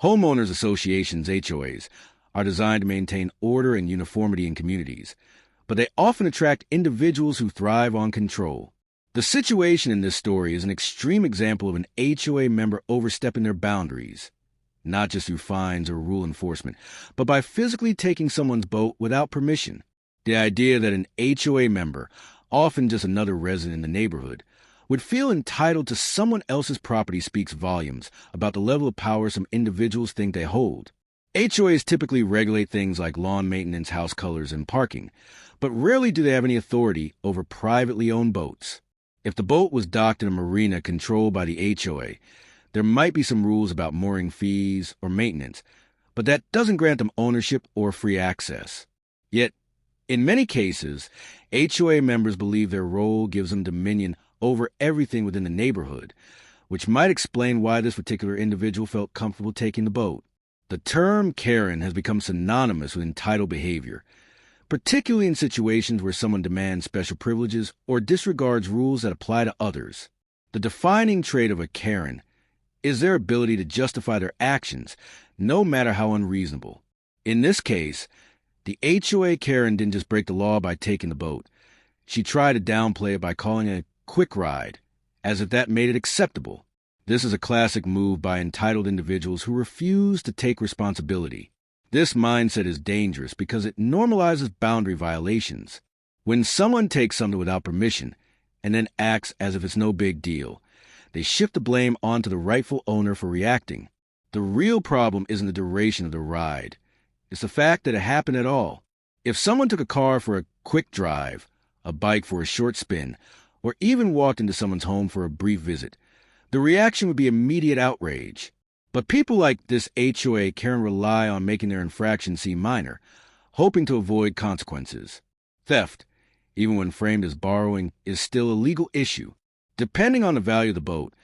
Homeowners associations, HOAs, are designed to maintain order and uniformity in communities, but they often attract individuals who thrive on control. The situation in this story is an extreme example of an HOA member overstepping their boundaries, not just through fines or rule enforcement, but by physically taking someone's boat without permission. The idea that an HOA member, often just another resident in the neighborhood, would feel entitled to someone else's property speaks volumes about the level of power some individuals think they hold. HOAs typically regulate things like lawn maintenance, house colors, and parking, but rarely do they have any authority over privately owned boats. If the boat was docked in a marina controlled by the HOA, there might be some rules about mooring fees or maintenance, but that doesn't grant them ownership or free access. Yet, in many cases, HOA members believe their role gives them dominion over everything within the neighborhood, which might explain why this particular individual felt comfortable taking the boat. The term Karen has become synonymous with entitled behavior, particularly in situations where someone demands special privileges or disregards rules that apply to others. The defining trait of a Karen is their ability to justify their actions, no matter how unreasonable. In this case, the HOA Karen didn't just break the law by taking the boat. She tried to downplay it by calling it a quick ride, as if that made it acceptable. This is a classic move by entitled individuals who refuse to take responsibility. This mindset is dangerous because it normalizes boundary violations. When someone takes something without permission and then acts as if it's no big deal, they shift the blame onto the rightful owner for reacting. The real problem isn't the duration of the ride. It's the fact that it happened at all. If someone took a car for a quick drive, a bike for a short spin, or even walked into someone's home for a brief visit, the reaction would be immediate outrage. But people like this HOA can rely on making their infraction seem minor, hoping to avoid consequences. Theft, even when framed as borrowing, is still a legal issue. Depending on the value of the boat,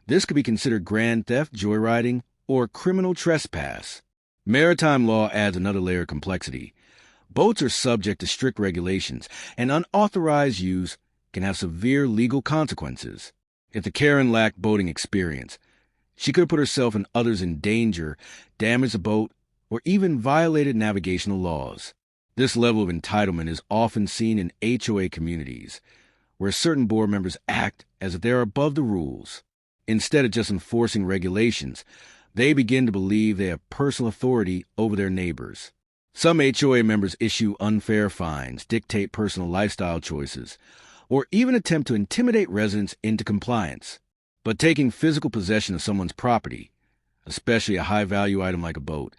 this could be considered grand theft, joyriding, or criminal trespass. Maritime law adds another layer of complexity. Boats are subject to strict regulations, and unauthorized use can have severe legal consequences. If the Karen lacked boating experience, she could have put herself and others in danger, damaged the boat, or even violated navigational laws. This level of entitlement is often seen in HOA communities, where certain board members act as if they are above the rules. Instead of just enforcing regulations, they begin to believe they have personal authority over their neighbors. Some HOA members issue unfair fines, dictate personal lifestyle choices, or even attempt to intimidate residents into compliance. But taking physical possession of someone's property, especially a high-value item like a boat,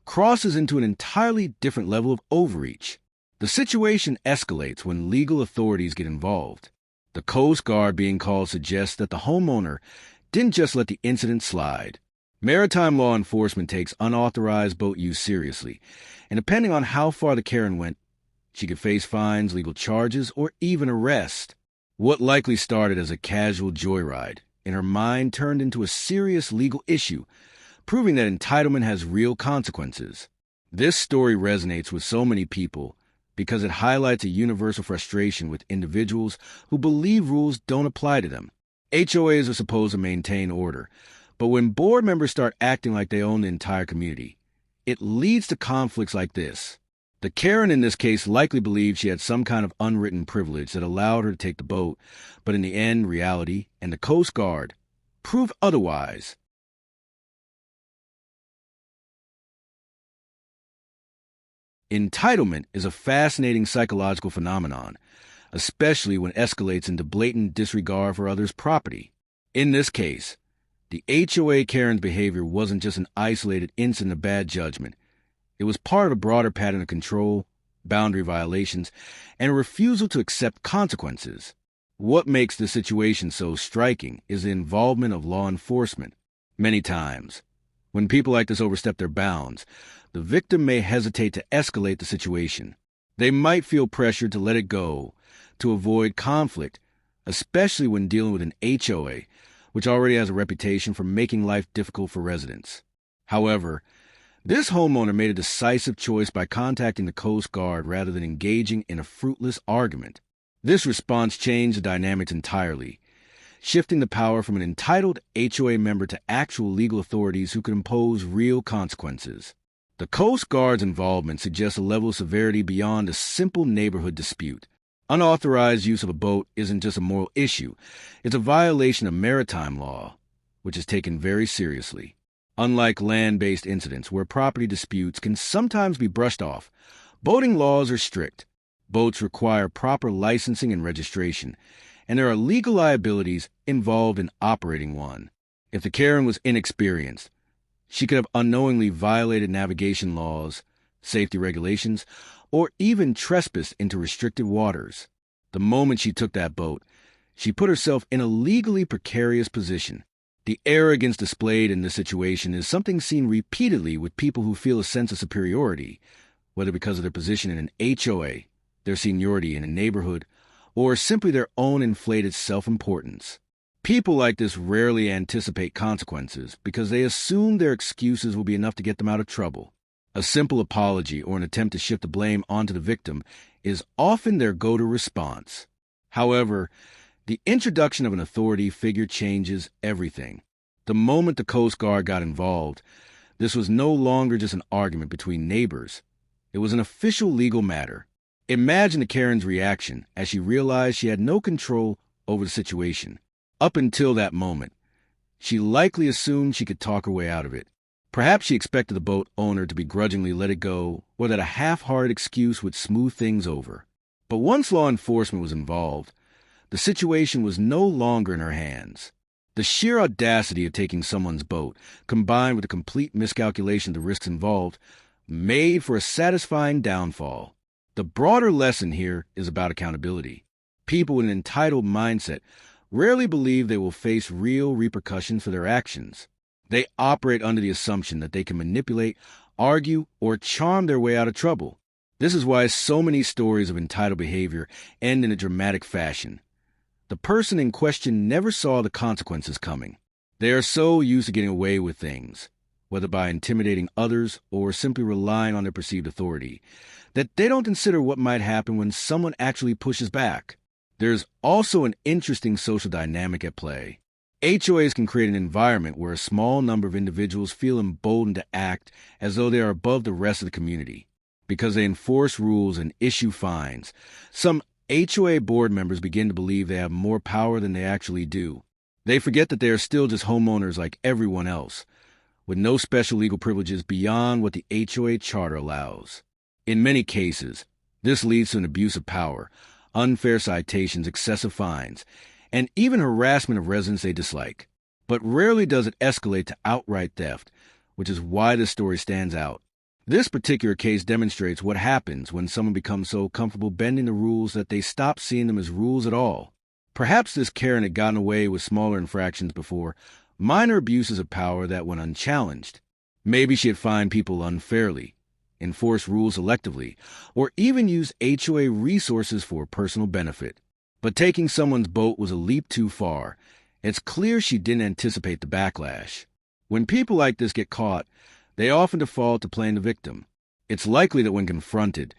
crosses into an entirely different level of overreach. The situation escalates when legal authorities get involved. The Coast Guard being called suggests that the homeowner didn't just let the incident slide. Maritime law enforcement takes unauthorized boat use seriously, and depending on how far the Karen went, she could face fines, legal charges, or even arrest. What likely started as a casual joyride, in her mind turned into a serious legal issue, proving that entitlement has real consequences. This story resonates with so many people because it highlights a universal frustration with individuals who believe rules don't apply to them. HOAs are supposed to maintain order, but when board members start acting like they own the entire community, it leads to conflicts like this. The Karen in this case likely believed she had some kind of unwritten privilege that allowed her to take the boat, but in the end, reality and the Coast Guard proved otherwise. Entitlement is a fascinating psychological phenomenon, especially when it escalates into blatant disregard for others' property. In this case, the HOA Karen's behavior wasn't just an isolated incident of bad judgment. It was part of a broader pattern of control, boundary violations, and a refusal to accept consequences. What makes the situation so striking is the involvement of law enforcement. Many times, when people like this overstep their bounds, the victim may hesitate to escalate the situation. They might feel pressured to let it go, to avoid conflict, especially when dealing with an HOA, which already has a reputation for making life difficult for residents. However, this homeowner made a decisive choice by contacting the Coast Guard rather than engaging in a fruitless argument. This response changed the dynamics entirely. shifting the power from an entitled HOA member to actual legal authorities who could impose real consequences. The Coast Guard's involvement suggests a level of severity beyond a simple neighborhood dispute. Unauthorized use of a boat isn't just a moral issue, it's a violation of maritime law, which is taken very seriously. Unlike land-based incidents where property disputes can sometimes be brushed off, boating laws are strict. Boats require proper licensing and registration, and there are legal liabilities involved in operating one. If the Karen was inexperienced, she could have unknowingly violated navigation laws, safety regulations, or even trespassed into restricted waters. The moment she took that boat, she put herself in a legally precarious position. The arrogance displayed in this situation is something seen repeatedly with people who feel a sense of superiority, whether because of their position in an HOA, their seniority in a neighborhood, or simply their own inflated self-importance. People like this rarely anticipate consequences because they assume their excuses will be enough to get them out of trouble. A simple apology or an attempt to shift the blame onto the victim is often their go-to response. However, the introduction of an authority figure changes everything. The moment the Coast Guard got involved, this was no longer just an argument between neighbors. It was an official legal matter. Imagine the Karen's reaction as she realized she had no control over the situation. Up until that moment, she likely assumed she could talk her way out of it. Perhaps she expected the boat owner to begrudgingly let it go, or that a half-hearted excuse would smooth things over. But once law enforcement was involved, the situation was no longer in her hands. The sheer audacity of taking someone's boat, combined with the complete miscalculation of the risks involved, made for a satisfying downfall. The broader lesson here is about accountability. People with an entitled mindset rarely believe they will face real repercussions for their actions. They operate under the assumption that they can manipulate, argue, or charm their way out of trouble. This is why so many stories of entitled behavior end in a dramatic fashion. The person in question never saw the consequences coming. They are so used to getting away with things, whether by intimidating others or simply relying on their perceived authority, that they don't consider what might happen when someone actually pushes back. There's also an interesting social dynamic at play. HOAs can create an environment where a small number of individuals feel emboldened to act as though they are above the rest of the community. Because they enforce rules and issue fines, some HOA board members begin to believe they have more power than they actually do. They forget that they are still just homeowners like everyone else, with no special legal privileges beyond what the HOA charter allows. In many cases, this leads to an abuse of power, unfair citations, excessive fines, and even harassment of residents they dislike. But rarely does it escalate to outright theft, which is why this story stands out. This particular case demonstrates what happens when someone becomes so comfortable bending the rules that they stop seeing them as rules at all. Perhaps this Karen had gotten away with smaller infractions before, minor abuses of power that went unchallenged. Maybe she had fined people unfairly, enforced rules selectively, or even used HOA resources for personal benefit. But taking someone's boat was a leap too far. It's clear she didn't anticipate the backlash. When people like this get caught, they often default to playing the victim. It's likely that when confronted,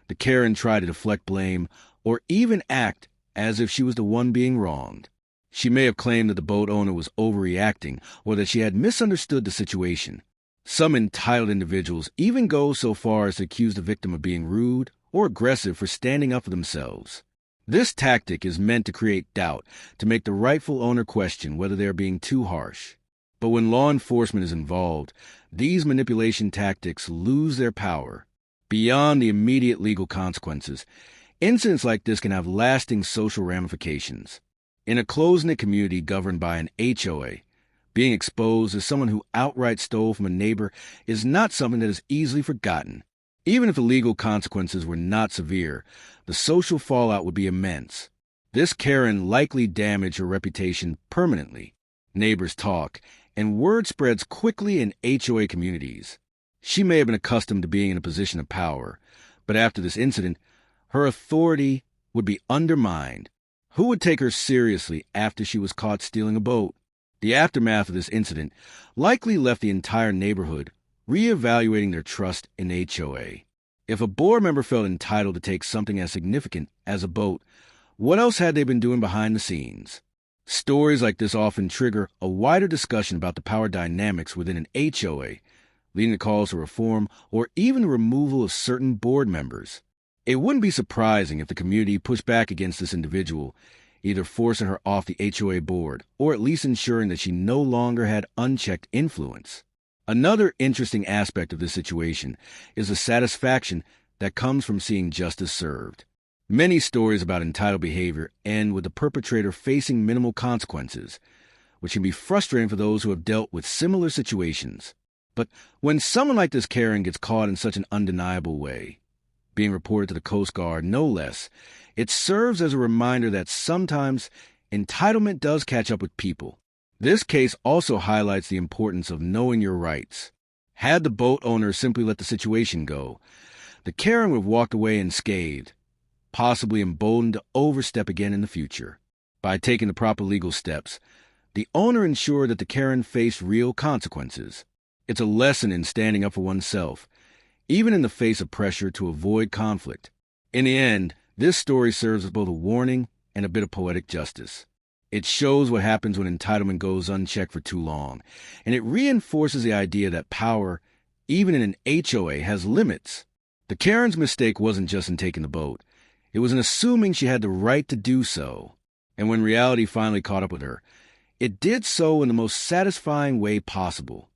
the Karen tried to deflect blame or even act as if she was the one being wronged. She may have claimed that the boat owner was overreacting or that she had misunderstood the situation. Some entitled individuals even go so far as to accuse the victim of being rude or aggressive for standing up for themselves. This tactic is meant to create doubt, to make the rightful owner question whether they are being too harsh. But when law enforcement is involved, these manipulation tactics lose their power. Beyond the immediate legal consequences, incidents like this can have lasting social ramifications. In a close-knit community governed by an HOA, being exposed as someone who outright stole from a neighbor is not something that is easily forgotten. Even if the legal consequences were not severe, the social fallout would be immense. This Karen likely damaged her reputation permanently. Neighbors talk, and word spreads quickly in HOA communities. She may have been accustomed to being in a position of power, but after this incident, her authority would be undermined. Who would take her seriously after she was caught stealing a boat? The aftermath of this incident likely left the entire neighborhood reevaluating their trust in HOA. If a board member felt entitled to take something as significant as a boat, what else had they been doing behind the scenes? Stories like this often trigger a wider discussion about the power dynamics within an HOA, leading to calls for reform or even the removal of certain board members. It wouldn't be surprising if the community pushed back against this individual, either forcing her off the HOA board or at least ensuring that she no longer had unchecked influence. Another interesting aspect of this situation is the satisfaction that comes from seeing justice served. Many stories about entitled behavior end with the perpetrator facing minimal consequences, which can be frustrating for those who have dealt with similar situations. But when someone like this Karen gets caught in such an undeniable way, being reported to the Coast Guard no less, it serves as a reminder that sometimes entitlement does catch up with people. This case also highlights the importance of knowing your rights. Had the boat owner simply let the situation go, the Karen would have walked away unscathed, possibly emboldened to overstep again in the future. By taking the proper legal steps, the owner ensured that the Karen faced real consequences. It's a lesson in standing up for oneself, even in the face of pressure to avoid conflict. In the end, this story serves as both a warning and a bit of poetic justice. It shows what happens when entitlement goes unchecked for too long, and it reinforces the idea that power, even in an HOA, has limits. The Karen's mistake wasn't just in taking the boat. It was in assuming she had the right to do so. And when reality finally caught up with her, it did so in the most satisfying way possible.